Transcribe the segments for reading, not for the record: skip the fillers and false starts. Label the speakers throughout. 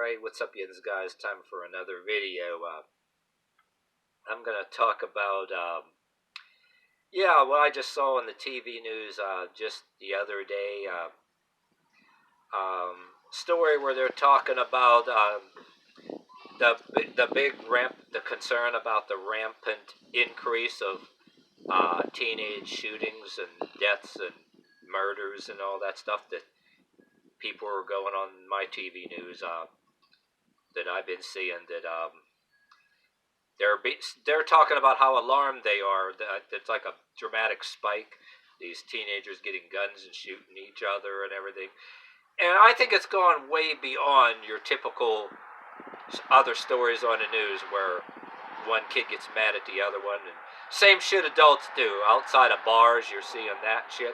Speaker 1: Alright, what's up, you guys? Time for another video. I'm gonna talk about, what I just saw on the TV news just the other day. Story where they're talking about the concern about the rampant increase of teenage shootings and deaths and murders and all that stuff that people are going on my TV news that I've been seeing that they're talking about how alarmed they are that it's like a dramatic spike. These teenagers getting guns and shooting each other and everything. And I think it's gone way beyond your typical other stories on the news where one kid gets mad at the other one. And same shit adults do. Outside of bars, you're seeing that shit.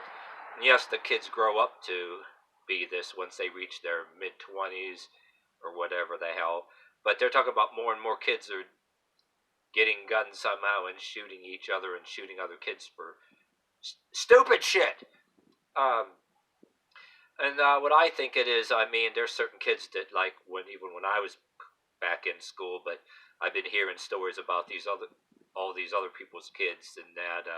Speaker 1: And yes, the kids grow up to be this once they reach their mid-20s or whatever the hell. But they're talking about more and more kids are getting guns somehow and shooting each other and shooting other kids for stupid shit. What I think it is, I mean, there's certain kids that, like, even when I was back in school, but I've been hearing stories about all these other people's kids, and that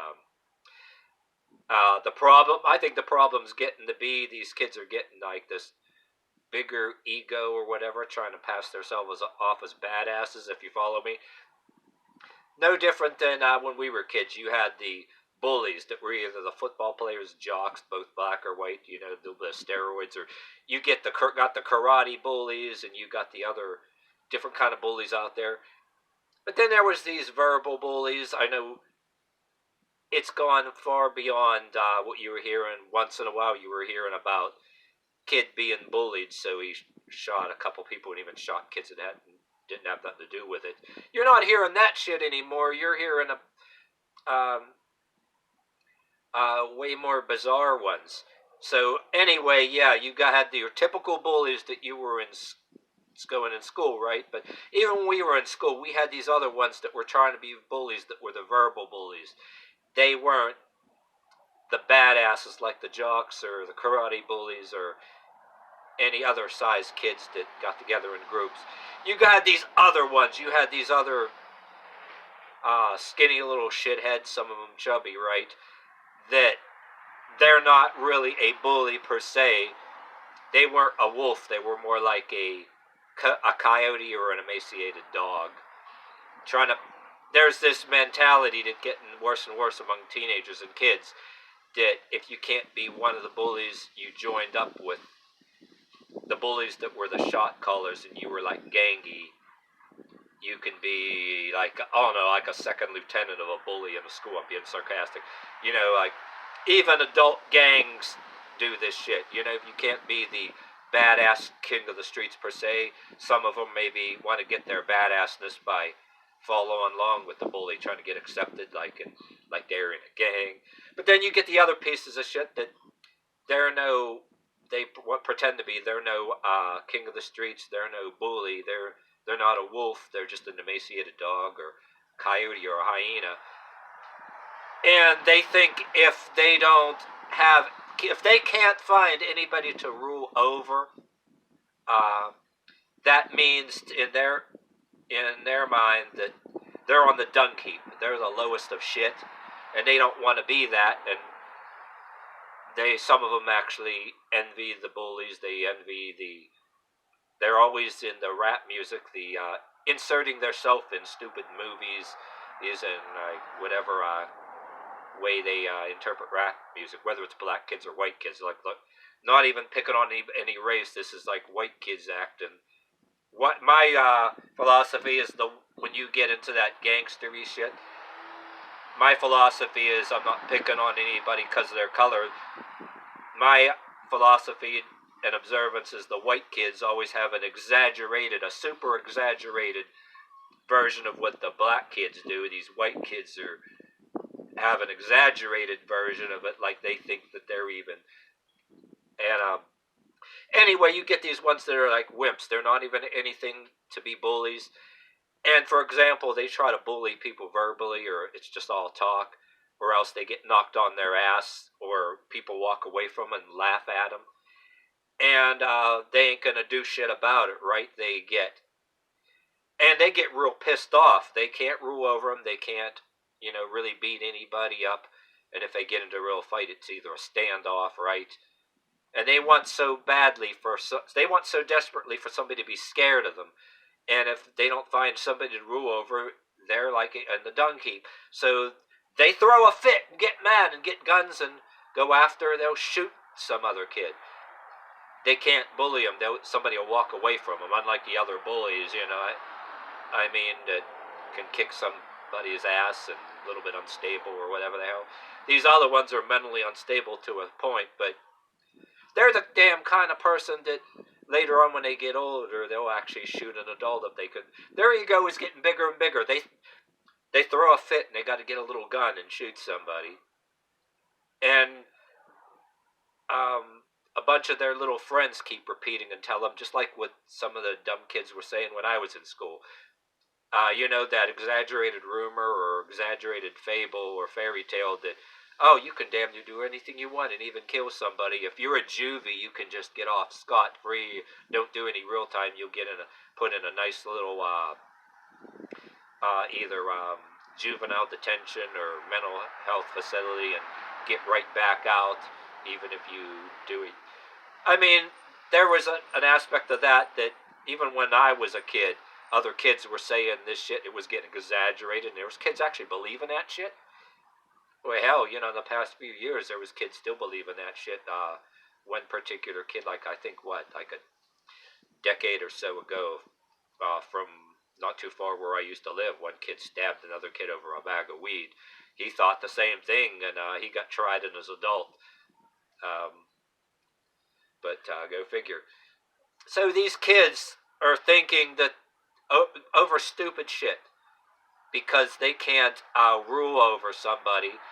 Speaker 1: I think the problem's getting to be these kids are getting like this bigger ego or whatever, trying to pass themselves off as badasses, if you follow me. No different than when we were kids. You had the bullies that were either the football players, jocks, both black or white, the steroids, or you got the karate bullies, and you got the other different kind of bullies out there. But then there was these verbal bullies. I know it's gone far beyond what you were hearing. Once in a while you were hearing about kid being bullied, so he shot a couple people and even shot kids that didn't have nothing to do with it. You're not hearing that shit anymore. You're hearing way more bizarre ones. So anyway, yeah, you had your typical bullies that you were going in school, right? But even when we were in school, we had these other ones that were trying to be bullies that were the verbal bullies. They weren't the badasses like the jocks or the karate bullies or any other size kids that got together in groups. You got these other ones. You had these other skinny little shitheads, some of them chubby, right? That they're not really a bully per se. They weren't a wolf. They were more like a coyote or an emaciated dog. There's this mentality that's getting worse and worse among teenagers and kids that if you can't be one of the bullies, you joined up with the bullies that were the shot callers and you were like gangy. You can be like, like a second lieutenant of a bully in a school. I'm being sarcastic. Like even adult gangs do this shit. If you can't be the badass king of the streets per se, some of them maybe want to get their badassness by following along with the bully, trying to get accepted like they're in a gang. But then you get the other pieces of shit that they pretend to be. They're no king of the streets. They're no bully. They're not a wolf. They're just an emaciated dog or coyote or a hyena. And they think if they can't find anybody to rule over, that means in their mind that they're on the dung heap. They're the lowest of shit, and they don't want to be that. And some of them actually envy the bullies. They're always in the rap music, inserting themselves in stupid movies, using whatever way they interpret rap music, whether it's black kids or white kids. Look, not even picking on any race. This is like white kids acting. What my philosophy is, when you get into that gangstery shit, my philosophy is I'm not picking on anybody because of their color. My philosophy and observance is the white kids always have a super exaggerated version of what the black kids do. These white kids have an exaggerated version of it, like they think that they're even. And anyway, you get these ones that are like wimps. They're not even anything to be bullies. And for example, they try to bully people verbally, or it's just all talk, or else they get knocked on their ass, or people walk away from them and laugh at them. and they ain't gonna do shit about it, right? They get real pissed off. They can't rule over them. They can't, really beat anybody up. And if they get into a real fight, it's either a standoff, right? And they want so desperately for somebody to be scared of them. And if they don't find somebody to rule over, they're like in the dung heap. So they throw a fit and get mad and get guns and go after. They'll shoot some other kid. They can't bully them. Somebody will walk away from them. Unlike the other bullies, I mean, that can kick somebody's ass and a little bit unstable or whatever the hell. These other ones are mentally unstable to a point, but they're the damn kind of person that later on when they get older, they'll actually shoot an adult if they could. Their ego is getting bigger and bigger. They throw a fit and they got to get a little gun and shoot somebody. And a bunch of their little friends keep repeating and tell them, just like what some of the dumb kids were saying when I was in school. That exaggerated rumor or exaggerated fable or fairy tale that, oh, you can damn near do anything you want and even kill somebody. If you're a juvie, you can just get off scot-free. Don't do any real time. You'll get put in a nice little either juvenile detention or mental health facility and get right back out, even if you do it. I mean, there was an aspect of that even when I was a kid, other kids were saying this shit, it was getting exaggerated, and there was kids actually believing that shit. Well, hell, in the past few years, there was kids still believing that shit. One particular kid, like I think, like a decade or so ago, from not too far where I used to live, one kid stabbed another kid over a bag of weed. He thought the same thing, and he got tried in as an adult. But go figure. So these kids are thinking that over stupid shit because they can't rule over somebody.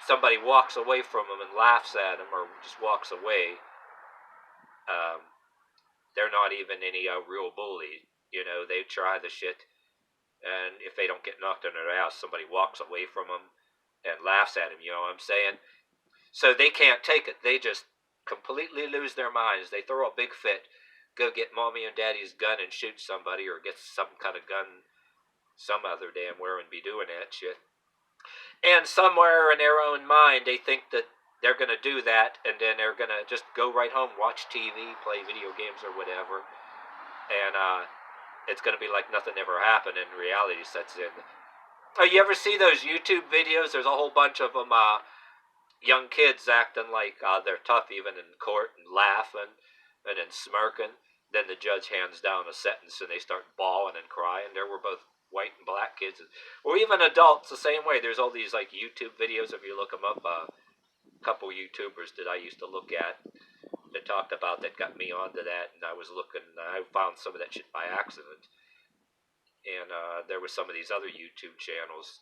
Speaker 1: Somebody walks away from them and laughs at them or just walks away. They're not even any real bully. They try the shit, and if they don't get knocked on their ass, somebody walks away from them and laughs at them. You know what I'm saying? So they can't take it. They just completely lose their minds. They throw a big fit, go get mommy and daddy's gun and shoot somebody, or get some kind of gun some other damn where and be doing that shit. And somewhere in their own mind, they think that they're going to do that, and then they're going to just go right home, watch TV, play video games or whatever, and it's going to be like nothing ever happened, and reality sets in. Oh, you ever see those YouTube videos? There's a whole bunch of them, young kids acting like they're tough even in court and laughing and then smirking. Then the judge hands down a sentence and they start bawling and crying. There were both white and black kids, or even adults the same way. There's all these like YouTube videos, if you look them up, a couple YouTubers that I used to look at that talked about that got me onto that, and I was looking, I found some of that shit by accident. And there was some of these other YouTube channels.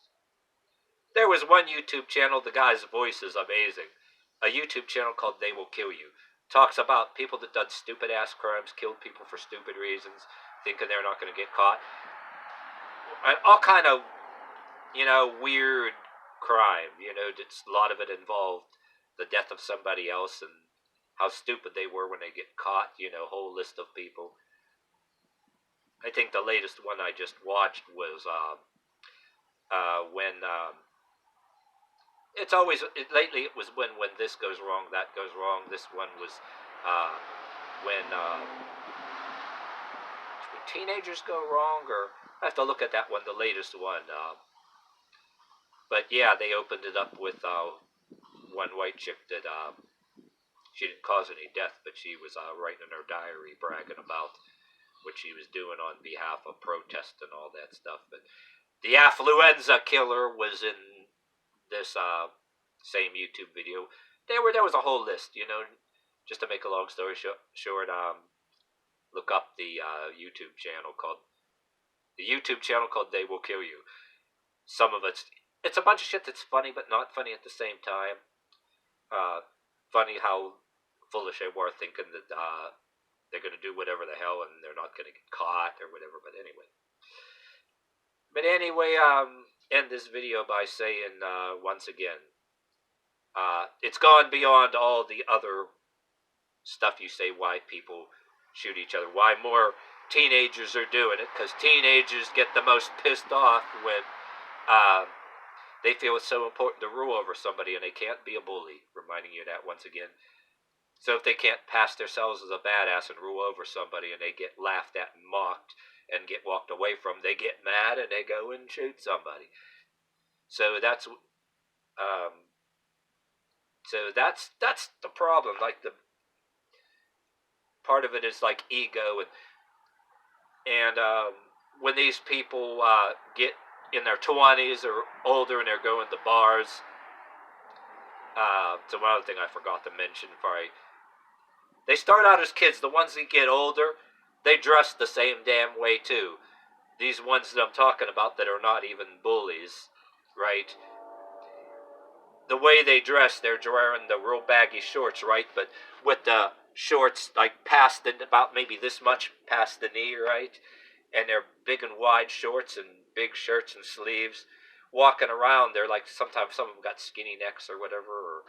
Speaker 1: There was one YouTube channel, the guy's voice is amazing. A YouTube channel called They Will Kill You. Talks about people that done stupid ass crimes, killed people for stupid reasons, thinking they're not going to get caught. And all kind of, weird crime. A lot of it involved the death of somebody else and how stupid they were when they get caught. Whole list of people. I think the latest one I just watched was when it's always lately it was when this goes wrong, that goes wrong. This one was when teenagers go wrong, or I have to look at that one, the latest one. But yeah, they opened it up with one white chick that she didn't cause any death, but she was writing in her diary bragging about what she was doing on behalf of protest and all that stuff. But the affluenza killer was in this same YouTube video. There was a whole list, just to make a long story short. Look up the YouTube channel called They Will Kill You. Some of it's a bunch of shit that's funny but not funny at the same time. Funny how foolish they were thinking that they're going to do whatever the hell and they're not going to get caught or whatever. But anyway, end this video by saying once again, it's gone beyond all the other stuff you say why people shoot each other, why more teenagers are doing it, because teenagers get the most pissed off when they feel it's so important to rule over somebody and they can't be a bully, reminding you of that once again. So if they can't pass themselves as a badass and rule over somebody and they get laughed at and mocked and get walked away from, they get mad and they go and shoot somebody. So that's the problem. Like, the part of it is like ego, and when these people get in their 20s or older and they're going to bars. So one other thing I forgot to mention they start out as kids. The ones that get older, they dress the same damn way too. These ones that I'm talking about that are not even bullies, right? The way they dress, they're wearing the real baggy shorts, right? But with the shorts like past about maybe this much past the knee, right? And they're big and wide shorts and big shirts and sleeves. Walking around, they're like, sometimes some of them got skinny necks or whatever, or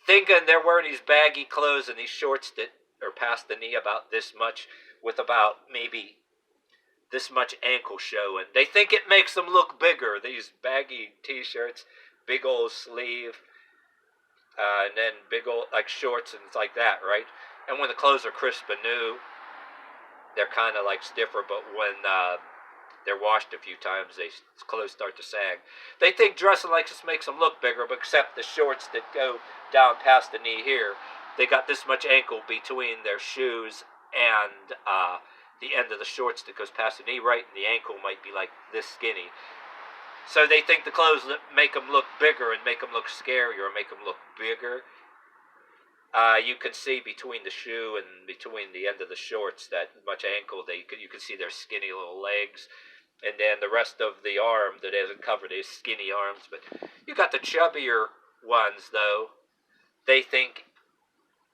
Speaker 1: thinking they're wearing these baggy clothes and these shorts that are past the knee about this much, with about maybe this much ankle showing. They think it makes them look bigger, these baggy t-shirts, big old sleeve, and then big old like shorts and like that, right? And when the clothes are crisp and new, they're kind of like stiffer, but when they're washed a few times, clothes start to sag. They think dressing like this makes them look bigger, but except the shorts that go down past the knee here, they got this much ankle between their shoes and the end of the shorts that goes past the knee, right? And the ankle might be like this skinny. So they think the clothes make them look bigger and make them look scarier or make them look bigger. You can see between the shoe and between the end of the shorts that much ankle. You can see their skinny little legs, and then the rest of the arm that isn't covered is skinny arms. But you got the chubbier ones though. They think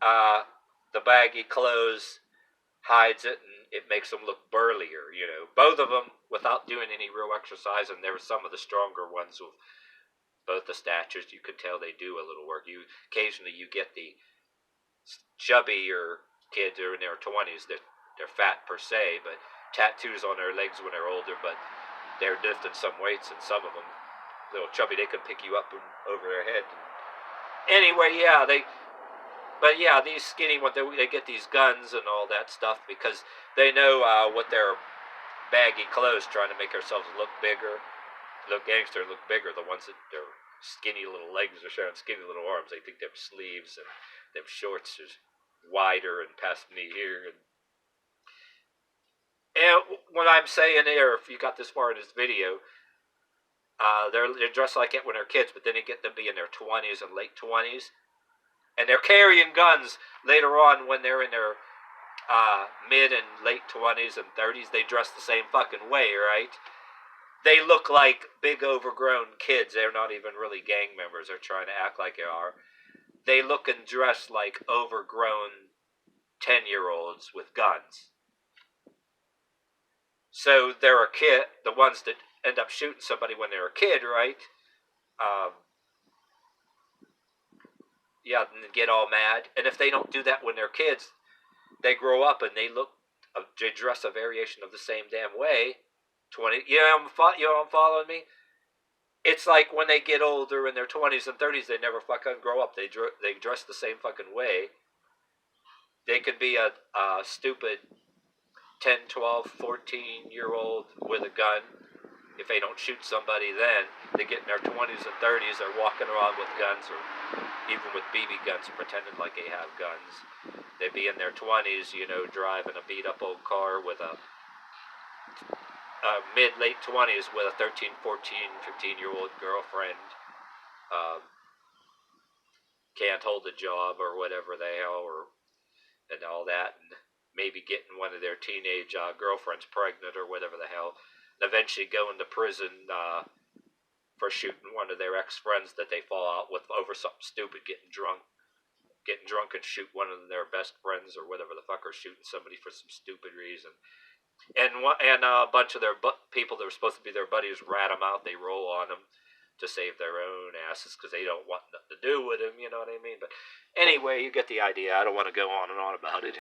Speaker 1: the baggy clothes hides it and it makes them look burlier. You know, both of them without doing any real exercise, and there were some of the stronger ones with both the statures. You could tell they do a little work. Occasionally you get the chubbier kids who are in their 20s. They're fat per se, but tattoos on their legs when they're older, but they're lifting some weights, and some of them, little chubby, they can pick you up over their head. Anyway, these skinny ones, they get these guns and all that stuff because they know with their baggy clothes trying to make themselves look bigger, look gangster, look bigger. The ones that their skinny little legs are showing, skinny little arms, they think them sleeves and them shorts is wider and past the knee here. And what I'm saying there, if you got this far in this video, they're dressed like it when they're kids, but then they get to be in their 20s and late 20s. And they're carrying guns later on when they're in their mid and late 20s and 30s. They dress the same fucking way, right? They look like big overgrown kids. They're not even really gang members. They're trying to act like they are. They look and dress like overgrown 10-year-olds with guns. So they're a kid. The ones that end up shooting somebody when they're a kid, right? And get all mad. And if they don't do that when they're kids, they grow up and they dress a variation of the same damn way. I'm following me? It's like when they get older in their 20s and 30s, they never fucking grow up. They dress the same fucking way. They could be a stupid 10, 12, 14-year-old with a gun. If they don't shoot somebody then, they get in their 20s and 30s, they're walking around with guns, or even with BB guns, pretending like they have guns. They'd be in their 20s, driving a beat-up old car with a mid-late 20s with a 13, 14, 15-year-old girlfriend. Can't hold a job or whatever the hell, and all that, and maybe getting one of their teenage girlfriends pregnant or whatever the hell. And eventually going to prison for shooting one of their ex-friends that they fall out with over something stupid, getting drunk and shoot one of their best friends or whatever the fuck, or shooting somebody for some stupid reason. And a bunch of their people that were supposed to be their buddies rat them out. They roll on them. to save their own asses because they don't want nothing to do with him. You know what I mean? But anyway, you get the idea. I don't want to go on and on about it.